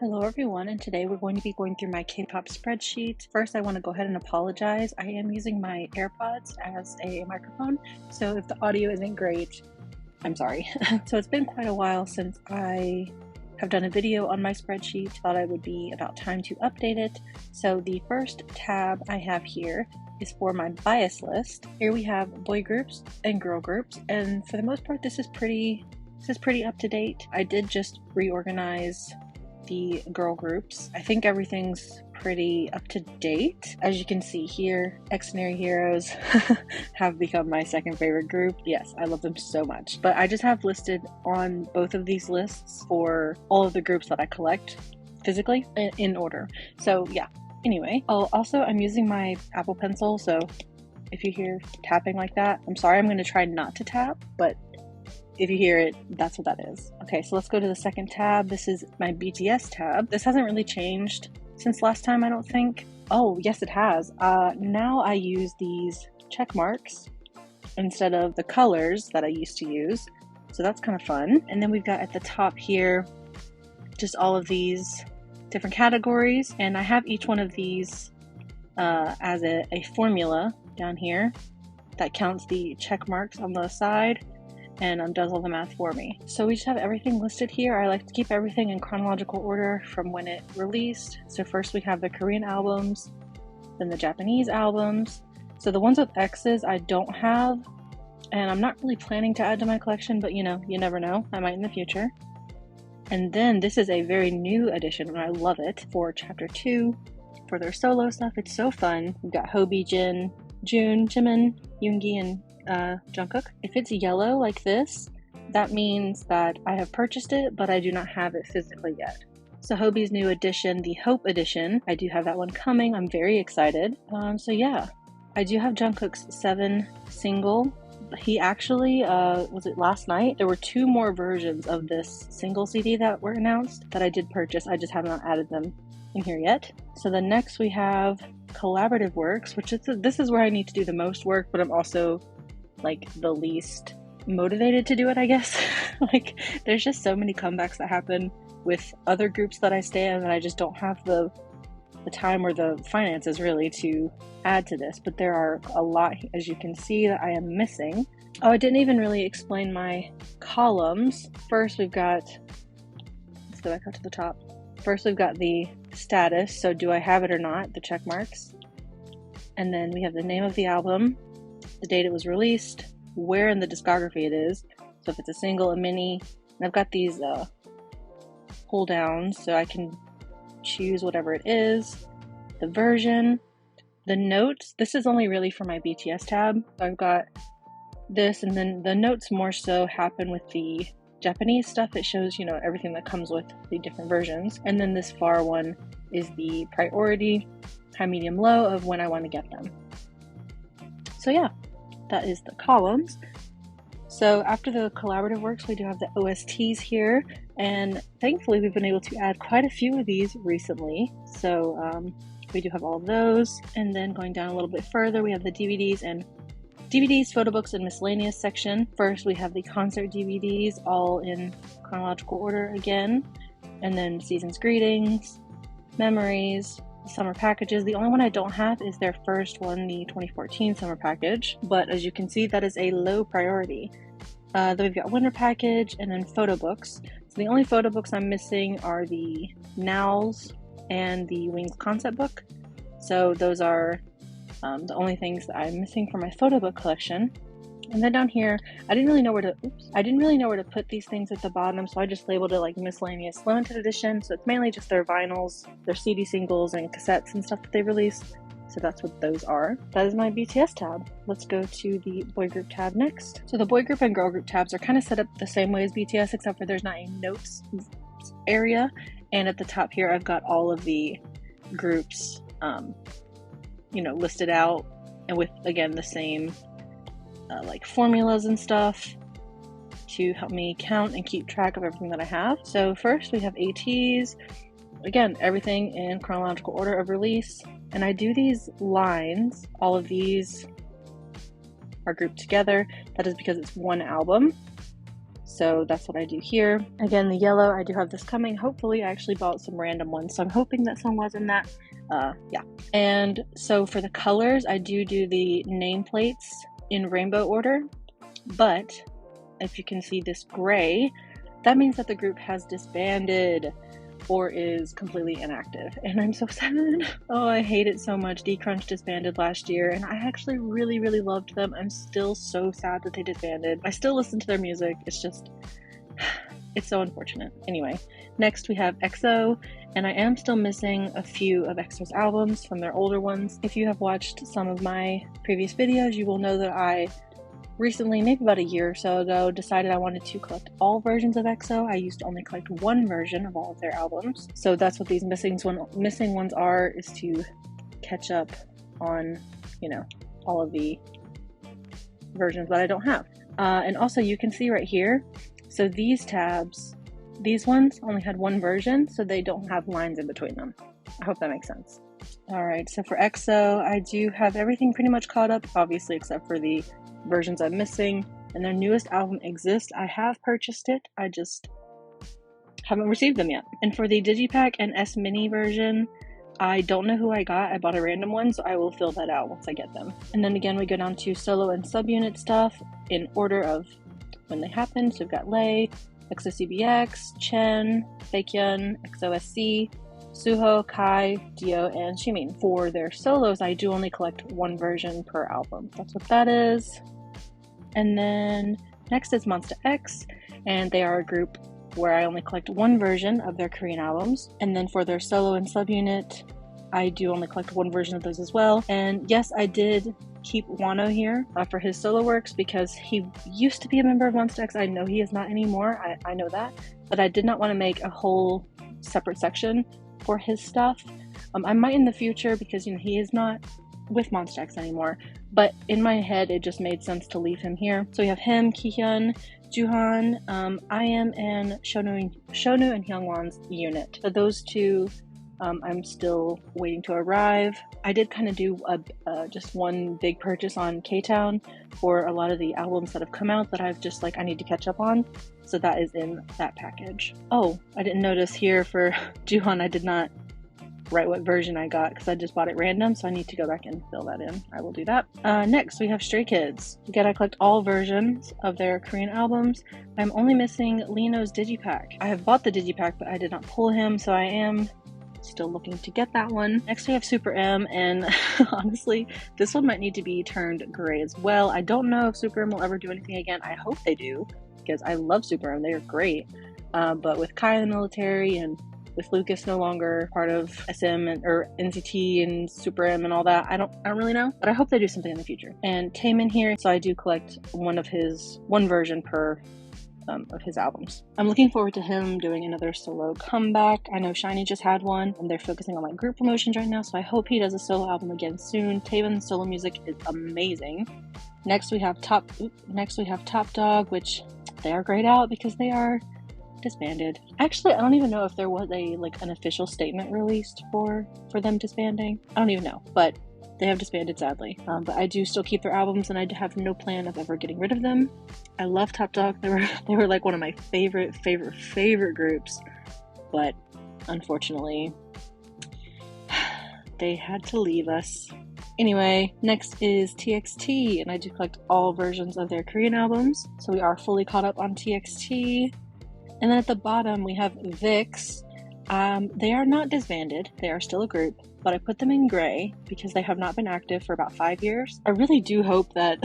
Hello everyone, and today we're going to be going through my K-pop spreadsheet. First, I want to go ahead and apologize. I am using my AirPods as a microphone, so if the audio isn't great, I'm sorry. So it's been quite a while since I have done a video on my spreadsheet. Thought it would be about time to update it. So the first tab I have here is for my bias list. Here we have boy groups and girl groups, and for the most part this is pretty up to date. I did just reorganize the girl groups. I think everything's pretty up to date. As you can see here, Extraordinary Heroes have become my second favorite group. Yes, I love them so much. But I just have listed on both of these lists for all of the groups that I collect physically in order. So yeah, anyway. Oh, also I'm using my Apple Pencil, so if you hear tapping like that, I'm sorry. I'm going to try not to tap, but if you hear it, that's what that is. Okay, so let's go to the second tab. This is my BTS tab. This hasn't really changed since last time, I don't think. Oh, yes, it has. Now I use these check marks instead of the colors that I used to use. So that's kind of fun. And then we've got at the top here, just all of these different categories. And I have each one of these as a formula down here that counts the check marks on the side and does all the math for me. So we just have everything listed here. I like to keep everything in chronological order from when it released. So first we have the Korean albums, then the Japanese albums. So the ones with X's I don't have, and I'm not really planning to add to my collection, but you know, you never know, I might in the future. And then this is a very new edition, and I love it, for Chapter 2, for their solo stuff. It's so fun. We've got Hobi, Jin, June, Jimin, Yoongi, and Jungkook. If it's yellow like this, that means that I have purchased it, but I do not have it physically yet. So Hobi's new edition, the Hope edition, I do have that one coming. I'm very excited. So yeah, I do have Jungkook's 7 single. He actually, was it last night? There were 2 more versions of this single CD that were announced that I did purchase. I just have not added them in here yet. So then next we have collaborative works, which this is where I need to do the most work, but I'm also like the least motivated to do it, I guess. Like there's just so many comebacks that happen with other groups that I stay in that I just don't have the time or the finances really to add to this. But there are a lot, as you can see, that I am missing. Oh, I didn't even really explain my columns. First we've got, let's go back up to the top. First we've got the status, so do I have it or not, the check marks. And then we have the name of the album, the date it was released, where in the discography it is, so if it's a single, a mini, and I've got these pull downs so I can choose whatever it is, the version, the notes. This is only really for my BTS tab. So I've got this, and then the notes more so happen with the Japanese stuff. It shows, you know, everything that comes with the different versions. And then this far one is the priority, high, medium, low of when I want to get them. So yeah, that is the columns. So after the collaborative works, we do have the OSTs here, and thankfully we've been able to add quite a few of these recently. So we do have all of those. And then going down a little bit further, we have the DVDs, photo books, and miscellaneous section. First we have the concert DVDs, all in chronological order again, and then season's greetings, memories, summer packages. The only one I don't have is their first one, the 2014 summer package, but as you can see, that is a low priority. Then we've got winter package and then photo books. So the only photo books I'm missing are the Now's and the Wings concept book. So those are the only things that I'm missing for my photo book collection. And then down here, I didn't really know where to put these things at the bottom, so I just labeled it like miscellaneous limited edition. So it's mainly just their vinyls, their CD singles, and cassettes and stuff that they release. So that's what those are. That is my BTS tab. Let's go to the boy group tab next. So the boy group and girl group tabs are kind of set up the same way as BTS, except for there's not a notes area. And at the top here, I've got all of the groups, you know, listed out, and with, again, the same like formulas and stuff to help me count and keep track of everything that I have. So first we have ATs, again, everything in chronological order of release, and I do these lines. All of these are grouped together. That is because it's one album. So that's what I do here. Again, the yellow, I do have this coming. Hopefully, I actually bought some random ones, so I'm hoping that some was in that. Yeah. And so for the colors, I do the nameplates in rainbow order, but if you can see this gray, that means that the group has disbanded or is completely inactive, and I'm so sad. Oh, I hate it so much. D-Crunch disbanded last year, and I actually really loved them. I'm still so sad that they disbanded. I still listen to their music. It's just, it's so unfortunate. Anyway, next we have EXO, and I am still missing a few of EXO's albums from their older ones. If you have watched some of my previous videos, you will know that I recently, maybe about a year or so ago, decided I wanted to collect all versions of EXO. I used to only collect one version of all of their albums. So that's what these missing ones are, is to catch up on, you know, all of the versions that I don't have. And also you can see right here, so these tabs, these ones only had one version, so they don't have lines in between them. I hope that makes sense. Alright, so for EXO, I do have everything pretty much caught up, obviously, except for the versions I'm missing, and their newest album exists. I have purchased it, I just haven't received them yet. And for the Digipack and S Mini version, I don't know who I got. I bought a random one, so I will fill that out once I get them. And then again, we go down to solo and subunit stuff in order of when they happen. So we've got Lay, EXO-CBX, Chen, Baekhyun, EXO-SC, Suho, Kai, Dio, and Jimin. For their solos, I do only collect one version per album. That's what that is. And then next is Monsta X, and they are a group where I only collect one version of their Korean albums. And then for their solo and subunit, I do only collect one version of those as well. And yes, I did keep Wano here for his solo works because he used to be a member of Monsta X. I know he is not anymore, I know that, but I did not want to make a whole separate section for his stuff. I might in the future because, you know, he is not with Monsta X anymore, but in my head it just made sense to leave him here. So we have him, Kihyun, Juhan, I.M, and Shonu and Hyungwon's unit. So those two I'm still waiting to arrive. I did kind of do just one big purchase on K-Town for a lot of the albums that have come out that I've just I need to catch up on. So that is in that package. Oh, I didn't notice here for Juhan, I did not write what version I got because I just bought it random, so I need to go back and fill that in. I will do that. Next, we have Stray Kids. Again, I collect all versions of their Korean albums. I'm only missing Lino's Digipack. I have bought the Digipack, but I did not pull him, so I am still looking to get that one. Next we have Super M, and honestly, this one might need to be turned gray as well. I don't know if Super M will ever do anything again. I hope they do, because I love Super M. They are great. But with Kai in the military and with Lucas no longer part of SM or NCT and Super M and all that, I don't really know, but I hope they do something in the future. And Taemin here, so I do collect one version per of his albums. I'm looking forward to him doing another solo comeback. I know SHINee just had one, and they're focusing on group promotions right now, so I hope he does a solo album again soon. Taemin's solo music is amazing. Next we have Top Dog, which they are grayed out because they are disbanded. Actually, I don't even know if there was an official statement released for them disbanding. I don't even know, but they have disbanded, sadly. But I do still keep their albums, and I have no plan of ever getting rid of them. I love Top Dog. They were one of my favorite groups, but unfortunately, they had to leave us. Anyway, next is TXT, and I do collect all versions of their Korean albums, so we are fully caught up on TXT. And then at the bottom, we have VIX. They are not disbanded. They are still a group, but I put them in gray because they have not been active for about 5 years. I really do hope that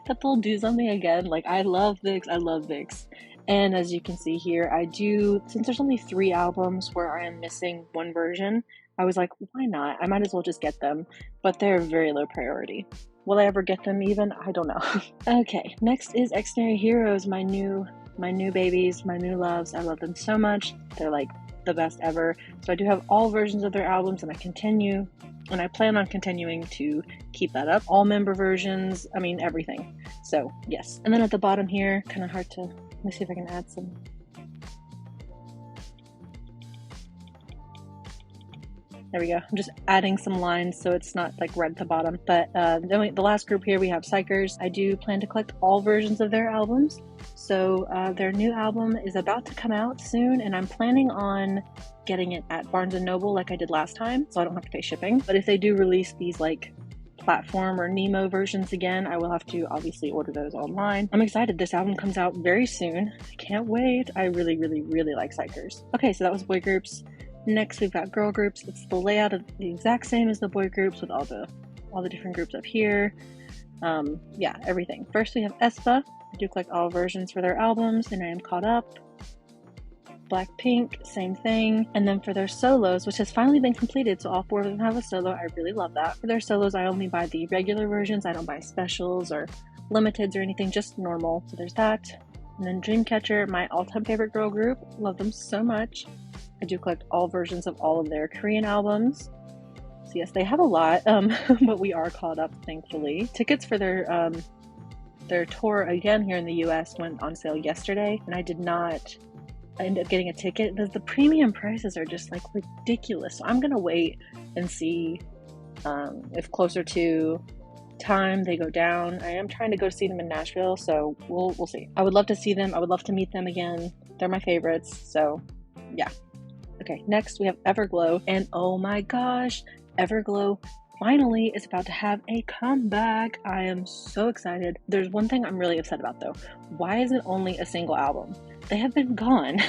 that they'll do something again. I love VIX. And as you can see here, since there's only 3 albums where I am missing one version, I was like, why not? I might as well just get them, but they're very low priority. Will I ever get them even? I don't know. Okay, next is Extraordinary Heroes, my new babies, my new loves. I love them so much. They're the best ever. So I do have all versions of their albums, and I plan on continuing to keep that up. All member versions, everything. So yes. And then at the bottom here, kind of hard to, let me see if I can add some. There we go. I'm just adding some lines so it's not right at the bottom. But then the last group here, we have Psychers. I do plan to collect all versions of their albums. So their new album is about to come out soon, and I'm planning on getting it at Barnes & Noble like I did last time, so I don't have to pay shipping. But if they do release these like platform or Nemo versions again, I will have to obviously order those online. I'm excited. This album comes out very soon. I can't wait. I really, really, really like Psychers. Okay, so that was boy groups. Next, we've got girl groups. It's the layout of the exact same as the boy groups with all the different groups up here. Yeah, everything. First, we have aespa. I do collect all versions for their albums, and I am caught up. Blackpink, same thing. And then for their solos, which has finally been completed, so all 4 of them have a solo. I really love that. For their solos, I only buy the regular versions. I don't buy specials or limiteds or anything, just normal. So there's that. And then Dreamcatcher, my all-time favorite girl group. Love them so much. I do collect all versions of all of their Korean albums. So yes, they have a lot, but we are caught up, thankfully. Tickets for their tour again here in the US went on sale yesterday, and I did not end up getting a ticket. The premium prices are just like ridiculous. So I'm gonna wait and see if closer to time they go down. I am trying to go see them in Nashville, so we'll see. I would love to see them. I would love to meet them again. They're my favorites, so yeah. Okay, next we have Everglow, and oh my gosh, Everglow finally is about to have a comeback. I am so excited. There's one thing I'm really upset about though. Why is it only a single album? They have been gone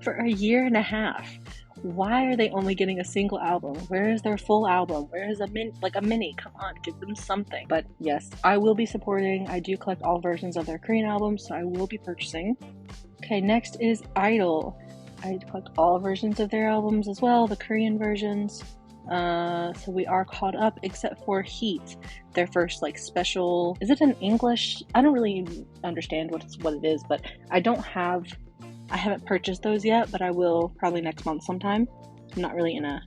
for a year and a half. Why are they only getting a single album? Where is their full album? Where is a mini? Come on, give them something. But yes, I will be supporting. I do collect all versions of their Korean albums, so I will be purchasing. Okay, next is Idol. I collect all versions of their albums as well, the Korean versions. So we are caught up except for Heat, their first like special. Is it in English? I don't really understand what it is, but I haven't purchased those yet, but I will probably next month sometime. I'm not really in a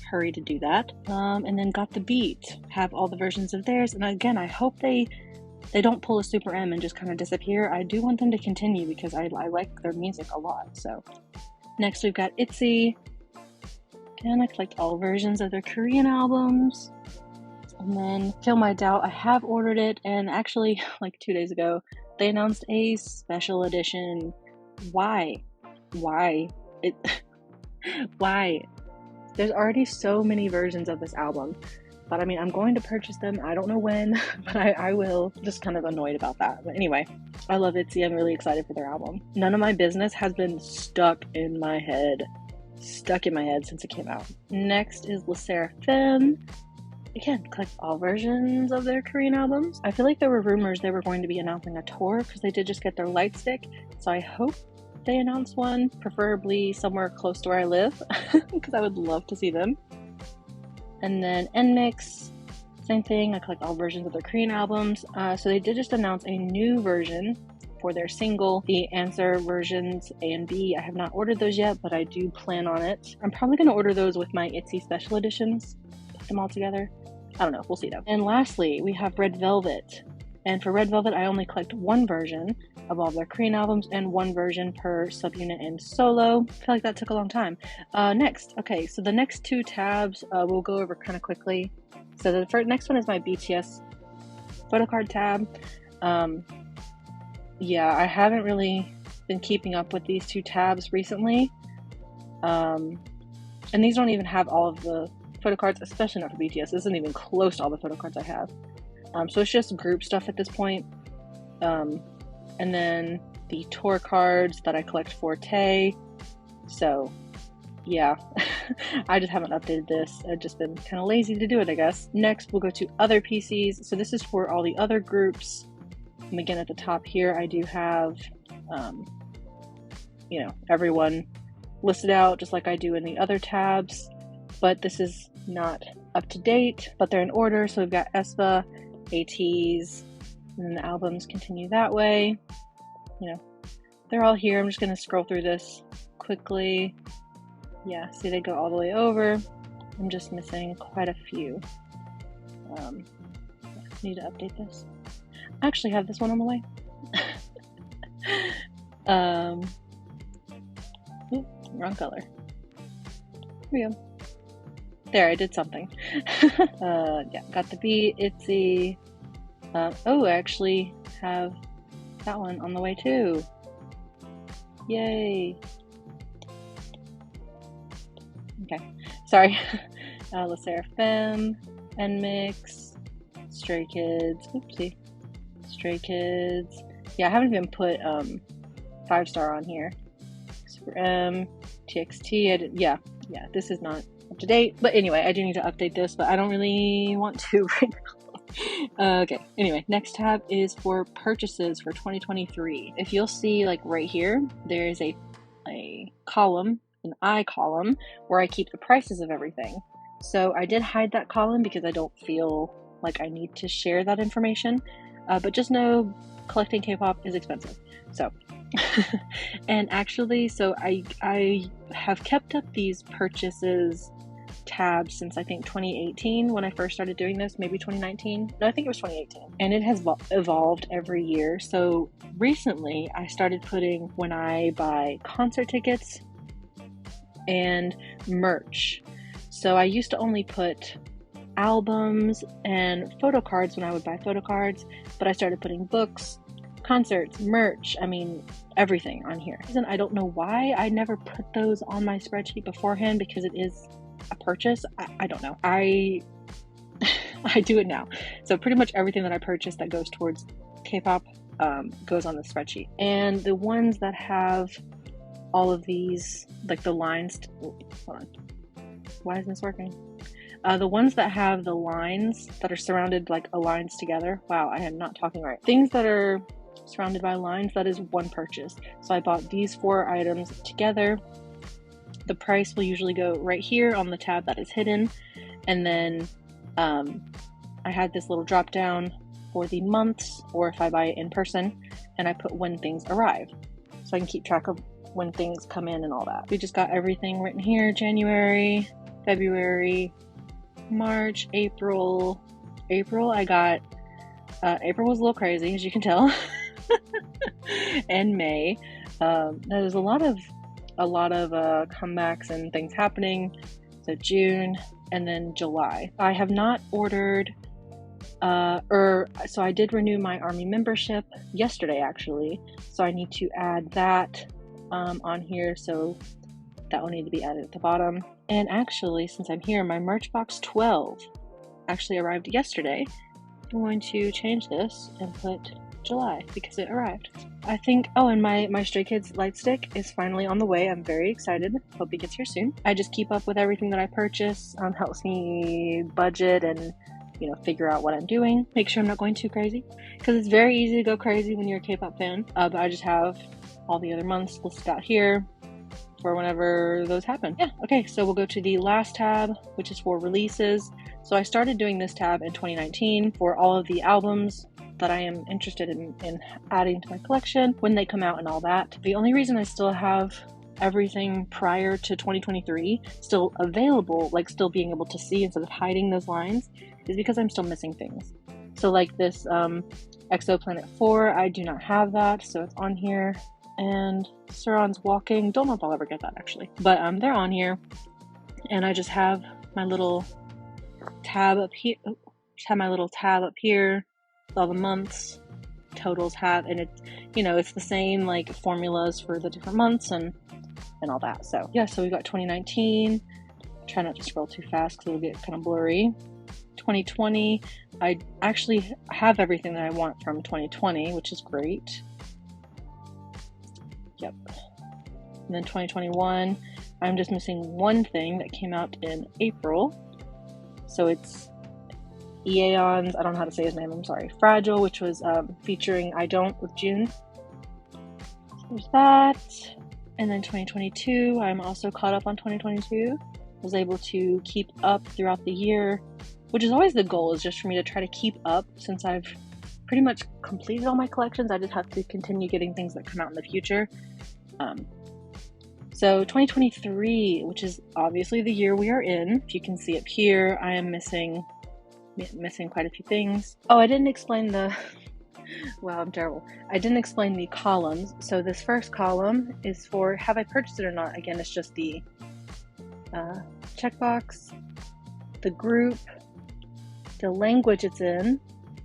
hurry to do that. And then Got the Beat, have all the versions of theirs, and again, I hope they don't pull a Super M and just kind of disappear. I do want them to continue because I like their music a lot. So next we've got ITZY. And I collect all versions of their Korean albums. And then Kill My Doubt, I have ordered it, and actually like 2 days ago they announced a special edition. Why there's already so many versions of this album, but I mean, I'm going to purchase them. I don't know when, but I will. Just kind of annoyed about that. But anyway, I love ITZY. I'm really excited for their album. None of My Business has been stuck in my head since it came out. Next is Le Sserafim. Again, collect all versions of their Korean albums. I feel like there were rumors they were going to be announcing a tour because they did just get their light stick. So I hope they announce one, preferably somewhere close to where I live, because I would love to see them. And then NMIX, same thing. I collect all versions of their Korean albums. So they did just announce a new version for their single, the Answer versions A and B. I have not ordered those yet, but I do plan on it. I'm probably going to order those with my ITZY special editions, put them all together. I don't know, we'll see though. And lastly, we have Red Velvet. And for Red Velvet, I only collect one version of all of their Korean albums and one version per subunit and solo. I feel like that took a long time. Next, okay, so the next 2 tabs we'll go over kind of quickly. So the next one is my BTS photocard tab. Yeah, I haven't really been keeping up with these 2 tabs recently. And these don't even have all of the photocards, especially not for BTS. This isn't even close to all the photocards I have. So it's just group stuff at this point. And then the tour cards that I collect for Tae. So yeah, I just haven't updated this. I've just been kind of lazy to do it, I guess. Next, we'll go to other PCs. So this is for all the other groups. And again, at the top here, I do have, everyone listed out just like I do in the other tabs. But this is not up to date, but they're in order. So we've got aespa, ATEEZ, and then the albums continue that way. They're all here. I'm just going to scroll through this quickly. Yeah, see, they go all the way over. I'm just missing quite a few. Need to update this. I actually have this one on the way. Wrong color. Here we go. There, I did something. Yeah, Got the Beat, ITZY. I actually have That one on the way too. Yay. Okay, sorry. Le Sserafim, NMIX, Stray Kids, oopsie, Stray Kids. Yeah, I haven't even put 5-star on here. Super M, TXT, yeah, this is not up to date. But anyway, I do need to update this, but I don't really want to right now. Okay, anyway, next tab is for purchases for 2023. If you'll see, like right here, there is a column, an I column, where I keep the prices of everything. So I did hide that column because I don't feel like I need to share that information. But just know collecting K-pop is expensive. So, and actually, so I have kept up these purchases tabs since I think 2018 when I first started doing this, maybe 2019. No, I think it was 2018. And it has evolved every year. So recently I started putting when I buy concert tickets and merch. So I used to only put albums and photo cards when I would buy photo cards, but I started putting books, concerts, merch, I mean, everything on here. And I don't know why I never put those on my spreadsheet beforehand because it is a purchase. I don't know. I do it now. So pretty much everything that I purchase that goes towards K-pop goes on the spreadsheet. And the ones that have all of these, like the lines, hold on. Why isn't this working? The ones that have the lines that are surrounded like a lines together. Wow, I am not talking right. Things that are surrounded by lines, that is one purchase. So I bought these 4 items together. The price will usually go right here on the tab that is hidden. And then I had this little drop down for the months, or if I buy it in person, and I put when things arrive. So I can keep track of when things come in and all that. We just got everything written here: January, February, March, April. I got, April was a little crazy, as you can tell. And May. There's a lot of comebacks and things happening. So June, and then July. I have not ordered, so I did renew my Army membership yesterday actually. So I need to add that on here. So that will need to be added at the bottom. And actually, since I'm here, my merch box 12 actually arrived yesterday. I'm going to change this and put July because it arrived. I think, oh, and my Stray Kids light stick is finally on the way. I'm very excited. Hope it gets here soon. I just keep up with everything that I purchase. Helps me budget and, you know, figure out what I'm doing. Make sure I'm not going too crazy because it's very easy to go crazy when you're a K-pop fan. But I just have all the other months listed out here for whenever those happen. Yeah, okay, so we'll go to the last tab, which is for releases. So I started doing this tab in 2019 for all of the albums that I am interested in adding to my collection when they come out and all that. The only reason I still have everything prior to 2023 still available, like still being able to see instead of hiding those lines, is because I'm still missing things. So like this Exoplanet 4, I do not have that, so it's on here. And Suron's Walking, don't know if I'll ever get that actually, but they're on here. And I just have my little tab up here. Just have my little tab up here with all the months totals have, and it's, you know, it's the same like formulas for the different months and all that. So yeah, so we got 2019. Try not to scroll too fast because it'll get kind of blurry. 2020, I actually have everything that I want from 2020, which is great. Yep. And then 2021, I'm just missing one thing that came out in April. So it's Eon's, I don't know how to say his name, I'm sorry, Fragile, which was featuring I Don't with June. So there's that. And then 2022, I'm also caught up on 2022. Was able to keep up throughout the year, which is always the goal, is just for me to try to keep up since I've pretty much completed all my collections. I just have to continue getting things that come out in the future. So 2023, which is obviously the year we are in, if you can see up here, I am missing quite a few things. Oh, I didn't explain the wow, I'm terrible. I didn't explain the columns. So this first column is for have I purchased it or not. Again, it's just the checkbox, the group, the language it's in,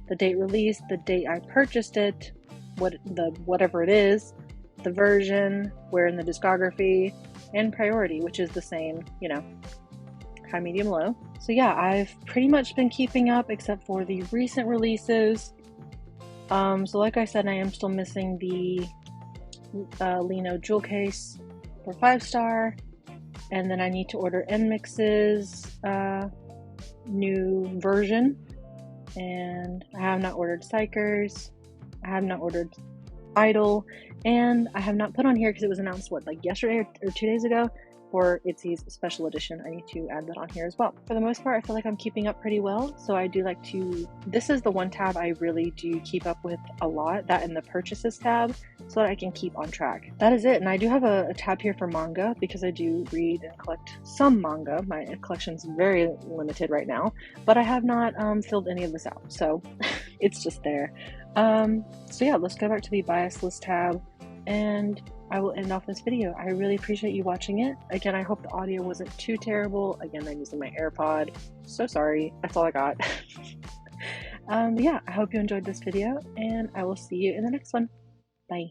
the date released, the date I purchased it, whatever it is, the version, where in the discography, and priority, which is the same, you know, high, medium, low. So yeah, I've pretty much been keeping up except for the recent releases. So like I said, I am still missing the Lino jewel case for 5-star, and then I need to order NMIX's new version, and I have not ordered Psychers, I have not ordered Idol, and I have not put on here because it was announced like yesterday or 2 days ago for ITZY's special edition. I need to add that on here as well. For the most part, I feel like I'm keeping up pretty well, so I do like to, this is the one tab I really do keep up with a lot, that and the purchases tab, so that I can keep on track. That is it, and I do have a tab here for manga because I do read and collect some manga. My collection's very limited right now, but I have not filled any of this out, so it's just there. So yeah, let's go back to the bias list tab, and I will end off this video. I really appreciate you watching it. Again, I hope the audio wasn't too terrible. Again, I'm using my AirPod. So sorry. That's all I got. Yeah, I hope you enjoyed this video, and I will see you in the next one. Bye.